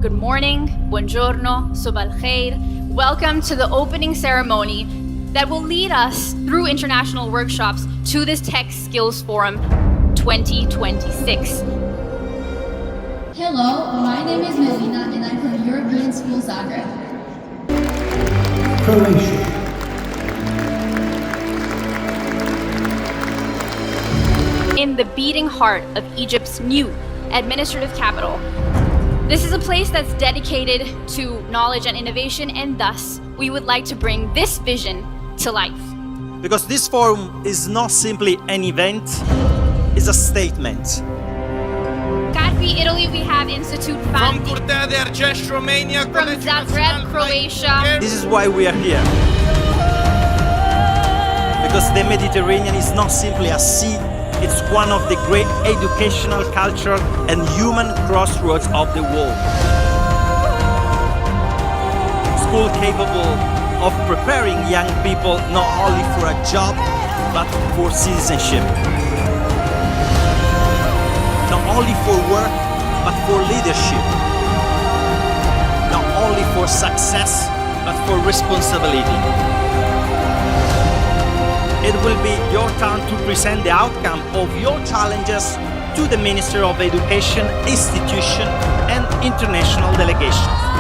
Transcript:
Good morning, buongiorno, sobal khair. Welcome to the opening ceremony that will lead us through international workshops to this TechSkills Forum 2026. Hello, my name is Melina and I'm from European School Zagreb. Croatia. In the beating heart of Egypt's new administrative capital. This is a place that's dedicated to knowledge and innovation, and thus we would like to bring this vision to life. Because this forum is not simply an event, it's a statement. Carpi, Italy, we have Institute From Fanti. Curtea, Romania, From Zagreb, Croatia. This is why we are here. Because the Mediterranean is not simply a sea, it's one of the great educational, cultural, and human crossroads of the world. School capable of preparing young people not only for a job, but for citizenship. Not only for work, but for leadership. Not only for success, but for responsibility. It will be your turn to present the outcome of your challenges to the Minister of Education, institution, and international delegations.